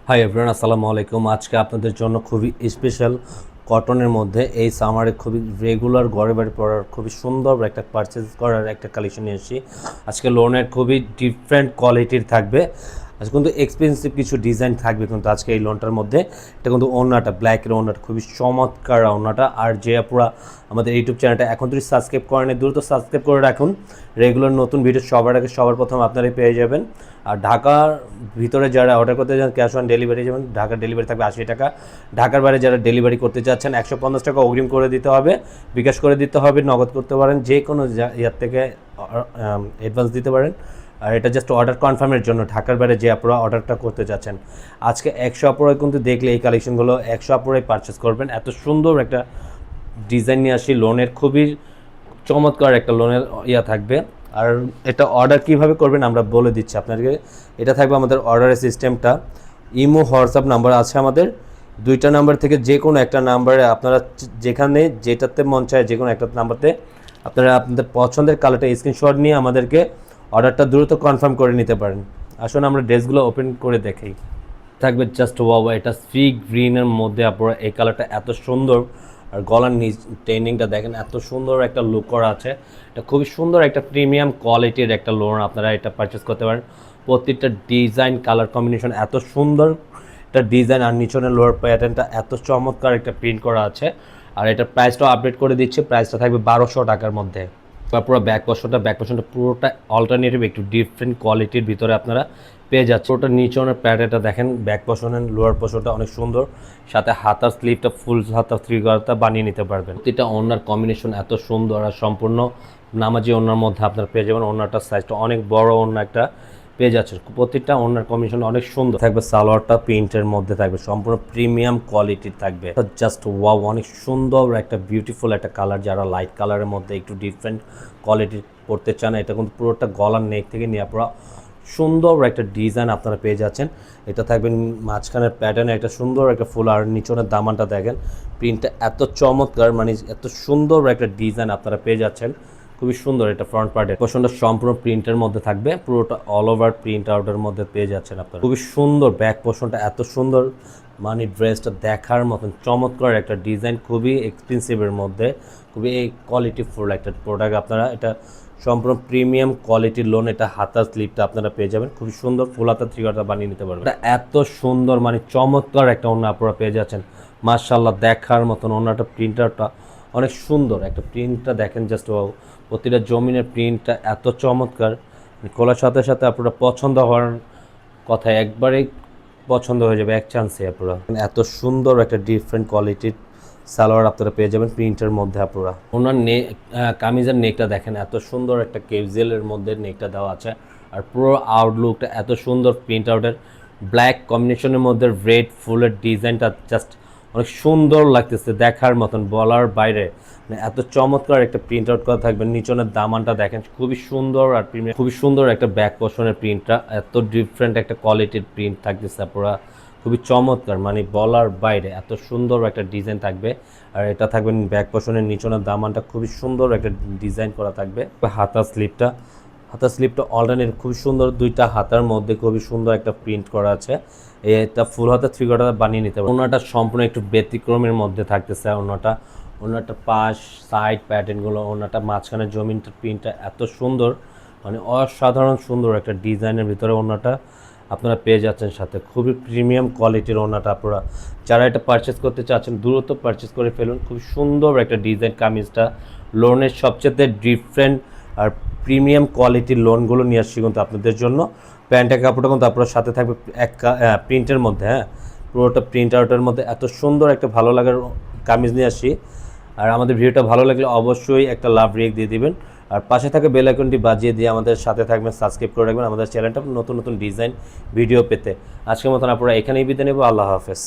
Hi everyone, আসসালামু আলাইকুম। আজকে আপনাদের জন্য খুবই স্পেশাল কটনের মধ্যে এই সামারে খুবই রেগুলার ঘরে বাড়ি পরার খুবই সুন্দর একটা পারচেজ করার একটা কালেকশন নিয়ে এসেছি। আজকে লোনের খুবই ডিফারেন্ট কোয়ালিটির থাকবে। আজকে কিন্তু এক্সপেন্সিভ কিছু ডিজাইন থাকবে কিন্তু আজকে এই লোনটার মধ্যে। এটা কিন্তু ওড়নাটা ব্ল্যাকের ওড়নাটা খুবই চমৎকার ওড়নাটা। আর যে আপুরা আমাদের ইউটিউব চ্যানেলটা এখন যদি সাবস্ক্রাইব করেন দ্রুত সাবস্ক্রাইব করে রাখুন। রেগুলার নতুন ভিডিও সবার আগে সবার প্রথম আপনারাই পেয়ে যাবেন। আর ঢাকার ভিতরে যারা অর্ডার করতে চান ক্যাশ অন ডেলিভারি যাবেন, ঢাকার ডেলিভারি থাকবে 80 টাকা। ঢাকার বাইরে যারা ডেলিভারি করতে চাচ্ছেন 150 টাকা অগ্রিম করে দিতে হবে, বিকাশ করে দিতে হবে, নগদ করতে পারেন, যে কোনো ইয়ার থেকে অ্যাডভান্স দিতে পারেন। আর এটা জাস্ট অর্ডার কনফার্মের জন্য ঢাকার বাইরে যে আপনারা অর্ডারটা করতে চাচ্ছেন। আজকে 100 আপুরাই কিন্তু দেখলে এই কালেকশনগুলো 100 আপুরাই পারচেস করবেন। এত সুন্দর একটা ডিজাইন নিয়ে আসি লোনের, খুবই চমৎকার একটা লোনের থাকবে। আর এটা অর্ডার কিভাবে করবেন আমরা বলে দিচ্ছি আপনাদেরকে। এটা থাকবে আমাদের অর্ডারের সিস্টেমটা। ইমো হোয়াটসঅ্যাপ নাম্বার আছে আমাদের, দুইটা নাম্বার থেকে যে কোনো একটা নাম্বারে আপনারা যেখানে যেটাতে মন চায় যে কোনো একটা নাম্বারতে আপনারা আপনাদের পছন্দের কালারটা স্ক্রিনশট নিয়ে আমাদেরকে অর্ডারটা দ্রুত কনফার্ম করে নিতে পারেন। আসুন আমরা ড্রেসগুলো ওপেন করে দেখি। থাকবে জাস্ট ওয়াও, এটা সি গ্রিনের মধ্যে আপনারা এই কালারটা এত সুন্দর। আর গলার নিচ ট্রেনিংটা দেখেন এত সুন্দর একটা লুক করা আছে। এটা খুবই সুন্দর একটা প্রিমিয়াম কোয়ালিটির একটা লোন, আপনারা এটা পারচেস করতে পারেন। প্রত্যেকটা ডিজাইন কালার কম্বিনেশন এত সুন্দর একটা ডিজাইন, আর নিচনের লোয়ার প্যাটার্নটা এত চমৎকার একটা প্রিন্ট করা আছে। আর এটার প্রাইসটাও আপডেট করে দিচ্ছে, প্রাইসটা থাকবে 1200 টাকার মধ্যে। পুরো ব্যাক পোর্শনটা পুরোটা অল্টারনেটিভ একটু ডিফারেন্ট কোয়ালিটির ভিতরে আপনারা পেয়ে যাচ্ছে। ওটা নিচে অনেক প্যাটার্নটা দেখেন, ব্যাক পোর্শনের লোয়ার পোর্শনটা অনেক সুন্দর, সাথে হাতার স্লিভটা ফুল হাতার থ্রিগারটা বানিয়ে নিতে পারবেন। প্রতিটা ওড়নার কম্বিনেশন এত সুন্দর, আর সম্পূর্ণ নামাজি ওড়নার মধ্যে আপনারা পেয়ে যাবেন। ওড়নাটার সাইজটা অনেক বড় ওড়না একটা পেয়ে যাচ্ছে। প্রতিটা ওড়নার কম্বিনেশন অনেক সুন্দর থাকবে। সালোয়ারটা প্রিন্টের মধ্যে থাকবে, সম্পূর্ণ প্রিমিয়াম কোয়ালিটির থাকবে। জাস্ট ওয়াও, অনেক সুন্দর একটা বিউটিফুল একটা কালার। যারা লাইট কালারের মধ্যে একটু ডিফারেন্ট কোয়ালিটির পড়তে চান, এটা কিন্তু পুরোটা গলার নেক থেকে নিয়ে পুরো সুন্দর একটা ডিজাইন আপনারা পেয়ে যাচ্ছেন। এটা থাকবেন মাঝখানের প্যাটার্নে একটা সুন্দর একটা ফুল, আর নিচনের দামানটা দেখেন, প্রিন্টটা এত চমৎকার, মানে এত সুন্দর একটা ডিজাইন আপনারা পেয়ে যাচ্ছেন। খুবই সুন্দর এটা ফ্রন্ট পার্টের পোর্শনটা সম্পূর্ণ প্রিন্টের মধ্যে থাকবে, পুরোটা অল ওভার প্রিন্ট আউটের মধ্যে পেয়ে যাচ্ছেন আপনারা। খুবই সুন্দর ব্যাক পোর্শনটা এত সুন্দর, মানে ড্রেসটা দেখার মতন চমৎকার একটা ডিজাইন, খুবই এক্সপেন্সিভের মধ্যে, খুবই কোয়ালিটিফুল একটা প্রোডাক্ট। আপনারা এটা সম্পূর্ণ প্রিমিয়াম কোয়ালিটির লোন। এটা হাতার স্লিপটা আপনারা পেয়ে যাবেন, খুবই সুন্দর ফুল হাতার থ্রিগারটা বানিয়ে নিতে পারবেন। এটা এত সুন্দর, মানে চমৎকার একটা ওড়না আপনারা পেয়ে যাচ্ছেন। মাশাআল্লাহ, দেখার মতন ওড়নাটা প্রিন্টারটা অনেক সুন্দর একটা প্রিন্টটা দেখেন, জাস্ট প্রতিটা জমিনের প্রিন্টটা এত চমৎকার, খোলার সাথে সাথে আপনারা পছন্দ হওয়ার কথা, একবারেই পছন্দ হয়ে যাবে এক চান্সে। আপনারা এত সুন্দর একটা ডিফারেন্ট কোয়ালিটির সালোয়ার আপনারা পেয়ে যাবেন প্রিন্টের মধ্যে। আপনারা ওনার কামিজের নেকটা দেখেন, এত সুন্দর একটা ক্যাজুয়ালের মধ্যে নেকটা দেওয়া আছে। আর পুরো আউটলুকটা এত সুন্দর, প্রিন্ট আউটের ব্ল্যাক কম্বিনেশনের মধ্যে রেড ফুলের ডিজাইনটা জাস্ট অনেক সুন্দর লাগতেছে, দেখার মতন, বলার বাইরে। মানে এত চমৎকার একটা প্রিন্ট আউট করা থাকবে। নিচনের দামানটা দেখেন, খুবই সুন্দর, আর খুবই সুন্দর একটা ব্যাক পোর্শনের প্রিন্টটা এত ডিফারেন্ট একটা কোয়ালিটির প্রিন্ট থাকতেছে। পুরো খুবই চমৎকার, মানে বলার বাইরে এত সুন্দর একটা ডিজাইন থাকবে। আর এটা থাকবে ব্যাক পোর্শনের নিচনের দামানটা খুবই সুন্দর একটা ডিজাইন করা থাকবে। হাতার স্লিপটা অল্টারনেট খুবই সুন্দর, দুইটা হাতার মধ্যে খুবই সুন্দর একটা প্রিন্ট করা আছে। এটা ফুল হাতার থ্রিগারটা বানিয়ে নিতে পারবে। ওনাটা সম্পূর্ণ একটু ব্যতিক্রমের মধ্যে থাকতেছে। ওনাটা পাশ সাইড প্যাটার্নগুলো, ওনাটা মাঝখানে জমিনটার প্রিন্টটা এত সুন্দর, মানে অসাধারণ সুন্দর একটা ডিজাইনের ভিতরে ওনাটা আপনারা পেয়ে যাচ্ছেন। সাথে খুবই প্রিমিয়াম কোয়ালিটির ওনাটা। আপনারা যারা এটা পারচেস করতে চাচ্ছেন দ্রুত পারচেস করে ফেলুন। খুবই সুন্দর একটা ডিজাইন কামিজটা, লোনের সবচেয়ে ডিফারেন্ট আর প্রিমিয়াম কোয়ালিটির লোনগুলো নিয়ে আসছি কিন্তু আপনাদের জন্য। প্যান্টের কাপড়টা কিন্তু আপনার সাথে থাকবে এক প্রিন্টের মধ্যে, হ্যাঁ, পুরোটা প্রিন্ট আউটের মধ্যে এত সুন্দর একটা ভালো লাগার কামিজ নিয়ে আসি। আর আমাদের ভিডিওটা ভালো লাগলে অবশ্যই একটা লাভ রিয়েক্ট দিয়ে দিবেন, আর পাশে থাকা বেল আইকনটি বাজিয়ে দিয়ে আমাদের সাথে থাকবেন, সাবস্ক্রাইব করে রাখবেন আমাদের চ্যানেলটা নতুন নতুন ডিজাইন ভিডিও পেতে। আজকের মতন আপনারা এখানেই বিদায় নেব। আল্লাহ হাফেজ।